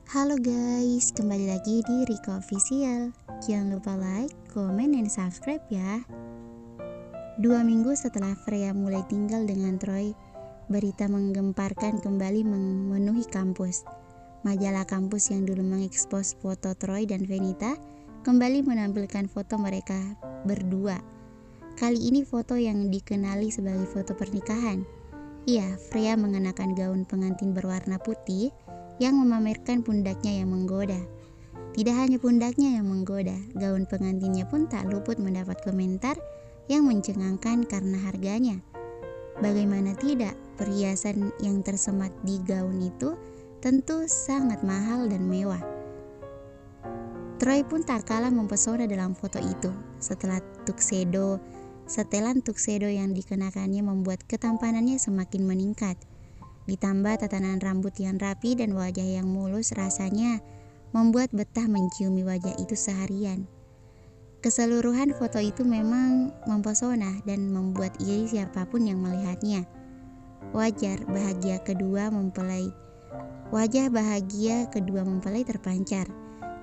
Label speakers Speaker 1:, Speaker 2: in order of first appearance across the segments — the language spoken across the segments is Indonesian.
Speaker 1: Halo guys, kembali lagi di Riko Official. Jangan lupa like, komen, dan subscribe ya. 2 minggu setelah Freya mulai tinggal dengan Troy, berita menggemparkan kembali memenuhi kampus. Majalah kampus yang dulu mengekspos foto Troy dan Venita kembali menampilkan foto mereka berdua. Kali ini foto yang dikenali sebagai foto pernikahan. Iya, Freya mengenakan gaun pengantin berwarna putih yang memamerkan pundaknya yang menggoda. Tidak hanya pundaknya yang menggoda, gaun pengantinnya pun tak luput mendapat komentar yang mencengangkan karena harganya. Bagaimana tidak, perhiasan yang tersemat di gaun itu tentu sangat mahal dan mewah. Troy pun tak kalah mempesona dalam foto itu. Setelan tuxedo yang dikenakannya membuat ketampanannya semakin meningkat. Ditambah tatanan rambut yang rapi dan wajah yang mulus, rasanya membuat betah menciumi wajah itu seharian. Keseluruhan foto itu memang mempesona dan membuat iri siapapun yang melihatnya. Wajah bahagia kedua mempelai terpancar,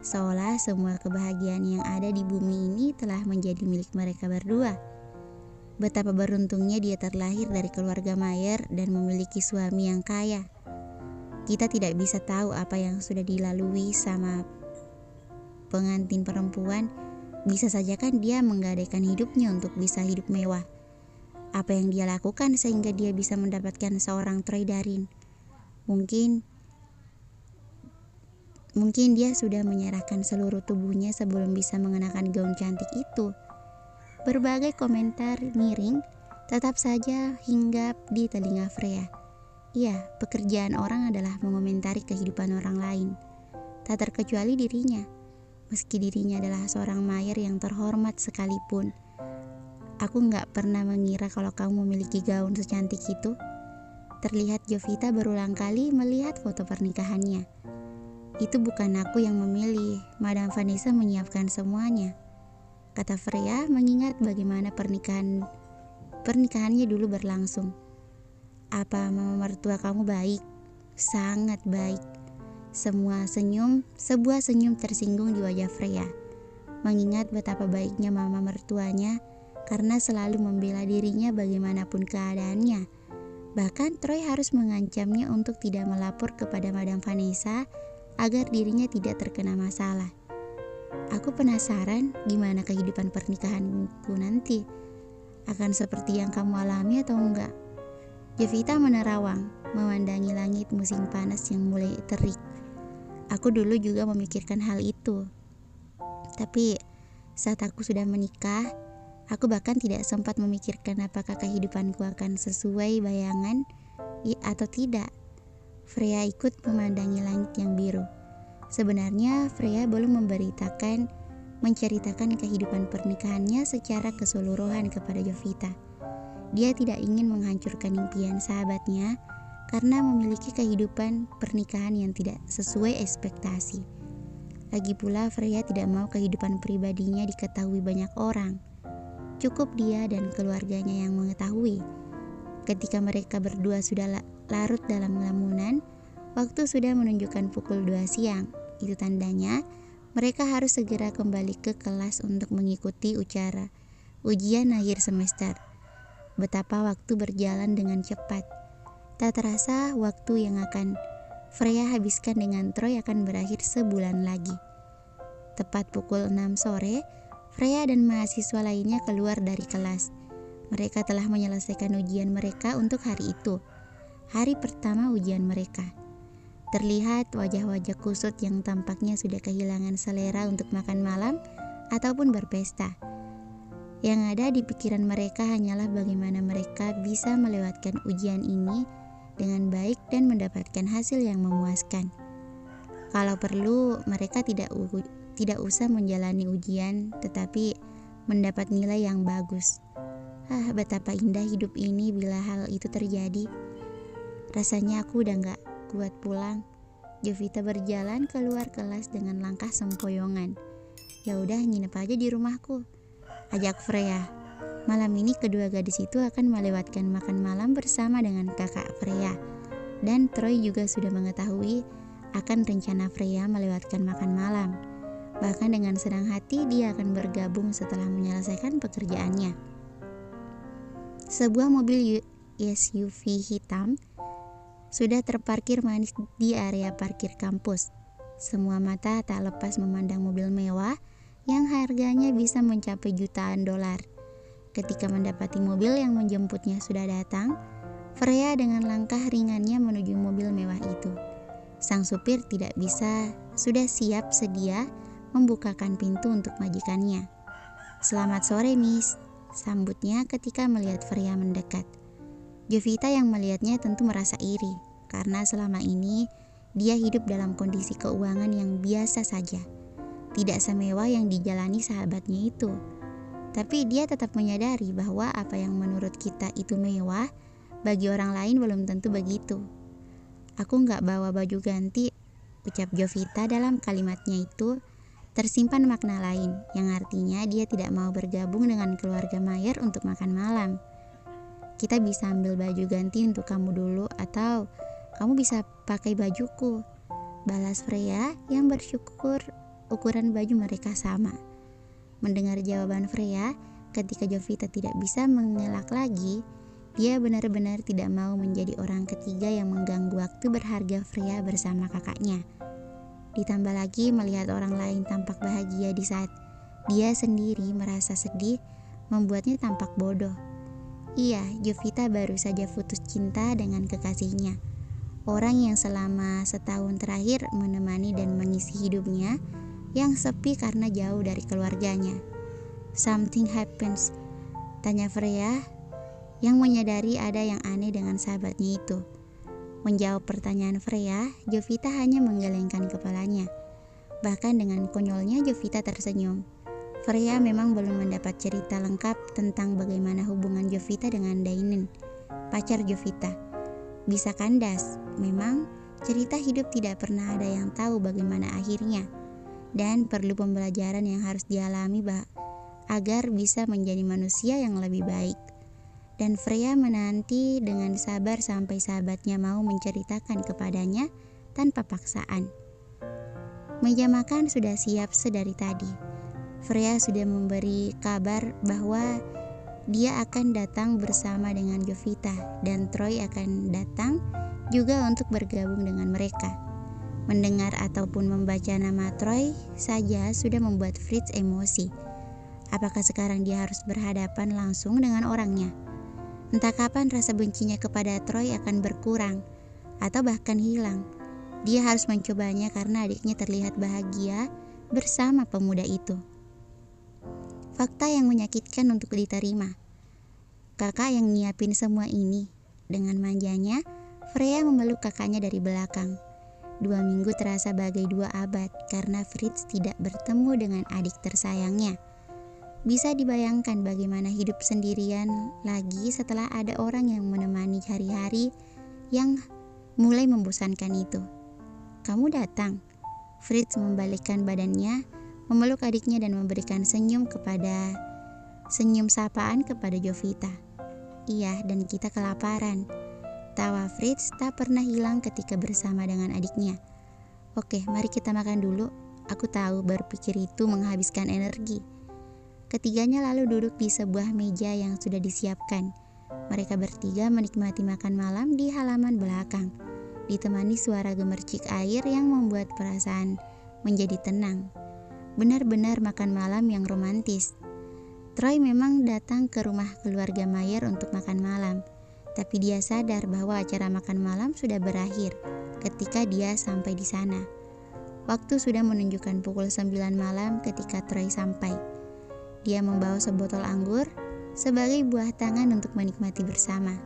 Speaker 1: seolah semua kebahagiaan yang ada di bumi ini telah menjadi milik mereka berdua. Betapa beruntungnya dia terlahir dari keluarga Mayer dan memiliki suami yang kaya. Kita tidak bisa tahu apa yang sudah dilalui sama pengantin perempuan. Bisa saja kan dia menggadaikan hidupnya untuk bisa hidup mewah. Apa yang dia lakukan sehingga dia bisa mendapatkan seorang Troy Darin? Mungkin dia sudah menyerahkan seluruh tubuhnya sebelum bisa mengenakan gaun cantik itu. Berbagai komentar miring tetap saja hinggap di telinga Freya. Iya, pekerjaan orang adalah mengomentari kehidupan orang lain, tak terkecuali dirinya. Meski dirinya adalah seorang Mayer yang terhormat sekalipun, aku gak pernah mengira kalau kamu memiliki gaun secantik itu. Terlihat Jovita berulang kali melihat foto pernikahannya. Itu bukan aku yang memilih, Madam Vanessa menyiapkan semuanya, kata Freya mengingat bagaimana pernikahannya dulu berlangsung. Apa mama mertua kamu baik? Sangat baik. Sebuah senyum tersinggung di wajah Freya, mengingat betapa baiknya mama mertuanya karena selalu membela dirinya bagaimanapun keadaannya. Bahkan Troy harus mengancamnya untuk tidak melapor kepada Madam Vanessa agar dirinya tidak terkena masalah. Aku penasaran gimana kehidupan pernikahanku nanti. Akan seperti yang kamu alami atau enggak? Jovita menerawang, memandangi langit musim panas yang mulai terik. Aku dulu juga memikirkan hal itu. Tapi saat aku sudah menikah, aku bahkan tidak sempat memikirkan apakah kehidupanku akan sesuai bayangan atau tidak. Freya ikut memandangi langit yang biru. Sebenarnya Freya belum menceritakan kehidupan pernikahannya secara keseluruhan kepada Jovita. Dia tidak ingin menghancurkan impian sahabatnya karena memiliki kehidupan pernikahan yang tidak sesuai ekspektasi. Lagi pula Freya tidak mau kehidupan pribadinya diketahui banyak orang. Cukup dia dan keluarganya yang mengetahui. Ketika mereka berdua sudah larut dalam lamunan, waktu sudah menunjukkan pukul 2 siang. Itu tandanya mereka harus segera kembali ke kelas untuk mengikuti ujian akhir semester. Betapa waktu berjalan dengan cepat. Tak terasa waktu yang akan Freya habiskan dengan Troy akan berakhir sebulan lagi. Tepat pukul 6 sore, Freya dan mahasiswa lainnya keluar dari kelas. Mereka telah menyelesaikan ujian mereka untuk hari itu. Hari pertama ujian mereka. Terlihat wajah-wajah kusut yang tampaknya sudah kehilangan selera untuk makan malam ataupun berpesta. Yang ada di pikiran mereka hanyalah bagaimana mereka bisa melewatkan ujian ini dengan baik dan mendapatkan hasil yang memuaskan. Kalau perlu, mereka tidak usah menjalani ujian, tetapi mendapat nilai yang bagus. Betapa indah hidup ini bila hal itu terjadi. Rasanya aku udah gak kuat pulang. Jovita berjalan keluar kelas dengan langkah sempoyongan. Ya udah, nginep aja di rumahku, ajak Freya. Malam ini kedua gadis itu akan melewatkan makan malam bersama dengan kakak Freya. Dan Troy juga sudah mengetahui akan rencana Freya melewatkan makan malam. Bahkan dengan senang hati dia akan bergabung setelah menyelesaikan pekerjaannya. Sebuah mobil SUV hitam sudah terparkir manis di area parkir kampus. Semua mata tak lepas memandang mobil mewah yang harganya bisa mencapai jutaan dolar. Ketika mendapati mobil yang menjemputnya sudah datang, Freya dengan langkah ringannya menuju mobil mewah itu. Sang supir sudah siap sedia membukakan pintu untuk majikannya. "Selamat sore, Miss," sambutnya ketika melihat Freya mendekat. Jovita yang melihatnya tentu merasa iri, karena selama ini dia hidup dalam kondisi keuangan yang biasa saja, tidak semewah yang dijalani sahabatnya itu. Tapi dia tetap menyadari bahwa apa yang menurut kita itu mewah, bagi orang lain belum tentu begitu. "Aku nggak bawa baju ganti," ucap Jovita. Dalam kalimatnya itu tersimpan makna lain, yang artinya dia tidak mau bergabung dengan keluarga Mayer untuk makan malam. "Kita bisa ambil baju ganti untuk kamu dulu, atau kamu bisa pakai bajuku," balas Freya yang bersyukur ukuran baju mereka sama. Mendengar jawaban Freya, ketika Jovita tidak bisa mengelak lagi, dia benar-benar tidak mau menjadi orang ketiga yang mengganggu waktu berharga Freya bersama kakaknya. Ditambah lagi melihat orang lain tampak bahagia di saat dia sendiri merasa sedih, membuatnya tampak bodoh. Iya, Jovita baru saja putus cinta dengan kekasihnya, orang yang selama setahun terakhir menemani dan mengisi hidupnya yang sepi karena jauh dari keluarganya. "Something happens?" tanya Freya yang menyadari ada yang aneh dengan sahabatnya itu. Menjawab pertanyaan Freya, Jovita hanya menggelengkan kepalanya. Bahkan dengan konyolnya Jovita tersenyum. Freya memang belum mendapat cerita lengkap tentang bagaimana hubungan Jovita dengan Dainin, pacar Jovita. Bisa kandas, memang cerita hidup tidak pernah ada yang tahu bagaimana akhirnya, dan perlu pembelajaran yang harus dialami agar bisa menjadi manusia yang lebih baik. Dan Freya menanti dengan sabar sampai sahabatnya mau menceritakan kepadanya tanpa paksaan. Meja makan sudah siap sedari tadi. Freya sudah memberi kabar bahwa dia akan datang bersama dengan Jovita, dan Troy akan datang juga untuk bergabung dengan mereka. Mendengar ataupun membaca nama Troy saja sudah membuat Fritz emosi. Apakah sekarang dia harus berhadapan langsung dengan orangnya? Entah kapan rasa bencinya kepada Troy akan berkurang atau bahkan hilang. Dia harus mencobanya karena adiknya terlihat bahagia bersama pemuda itu. Fakta yang menyakitkan untuk diterima. Kakak yang nyiapin semua ini. Dengan manjanya, Freya memeluk kakaknya dari belakang. 2 minggu terasa bagai 2 abad karena Fritz tidak bertemu dengan adik tersayangnya. Bisa dibayangkan bagaimana hidup sendirian lagi setelah ada orang yang menemani hari-hari yang mulai membosankan itu. "Kamu datang?" Fritz membalikkan badannya, memeluk adiknya dan memberikan senyum sapaan kepada Jovita. "Iya, dan kita kelaparan." Tawa Fritz tak pernah hilang ketika bersama dengan adiknya. "Oke, mari kita makan dulu. Aku tahu berpikir itu menghabiskan energi." Ketiganya lalu duduk di sebuah meja yang sudah disiapkan. Mereka bertiga menikmati makan malam di halaman belakang, ditemani suara gemercik air yang membuat perasaan menjadi tenang. Benar-benar makan malam yang romantis. Troy memang datang ke rumah keluarga Mayer untuk makan malam, tapi dia sadar bahwa acara makan malam sudah berakhir ketika dia sampai di sana. Waktu sudah menunjukkan pukul 9 malam ketika Troy sampai. Dia membawa sebotol anggur sebagai buah tangan untuk menikmati bersama.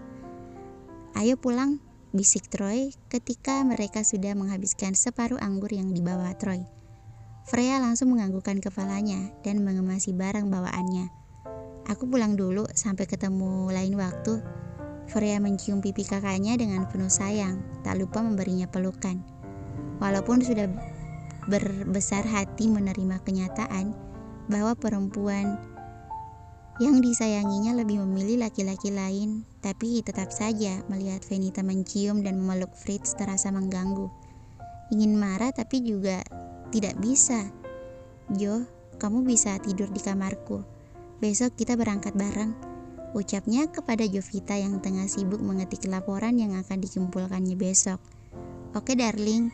Speaker 1: "Ayo pulang," bisik Troy ketika mereka sudah menghabiskan separuh anggur yang dibawa Troy. Freya langsung menganggukkan kepalanya dan mengemasi barang bawaannya. "Aku pulang dulu, sampai ketemu lain waktu." Freya mencium pipi kakaknya dengan penuh sayang, tak lupa memberinya pelukan. Walaupun sudah berbesar hati menerima kenyataan bahwa perempuan yang disayanginya lebih memilih laki-laki lain, tapi tetap saja melihat Venita mencium dan memeluk Fritz terasa mengganggu. Ingin marah tapi juga tidak bisa. Jo, kamu bisa tidur di kamarku. Besok kita berangkat bareng, ucapnya kepada Jovita yang tengah sibuk mengetik laporan yang akan dikumpulkannya besok. Oke darling,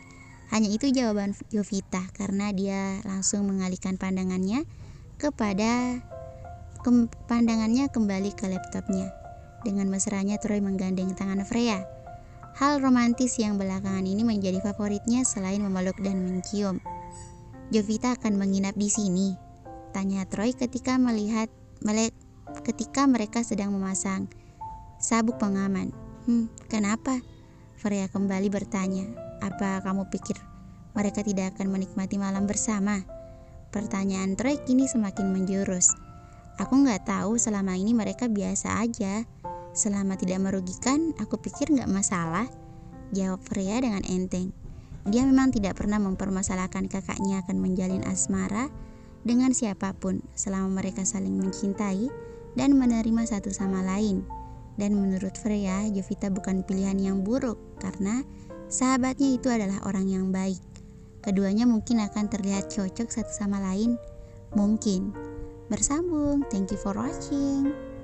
Speaker 1: hanya itu jawaban Jovita karena dia langsung mengalihkan pandangannya kembali ke laptopnya. Dengan mesranya Troy menggandeng tangan Freya. Hal romantis yang belakangan ini menjadi favoritnya selain memeluk dan mencium. Jovita akan menginap di sini, tanya Troy ketika mereka sedang memasang sabuk pengaman. Kenapa? Freya kembali bertanya. Apa kamu pikir mereka tidak akan menikmati malam bersama? Pertanyaan Troy kini semakin menjurus. Aku nggak tahu, selama ini mereka biasa aja. Selama tidak merugikan, aku pikir nggak masalah, jawab Freya dengan enteng. Dia memang tidak pernah mempermasalahkan kakaknya akan menjalin asmara dengan siapapun selama mereka saling mencintai dan menerima satu sama lain. Dan menurut Freya, Jovita bukan pilihan yang buruk karena sahabatnya itu adalah orang yang baik. Keduanya mungkin akan terlihat cocok satu sama lain. Mungkin. Bersambung. Thank you for watching.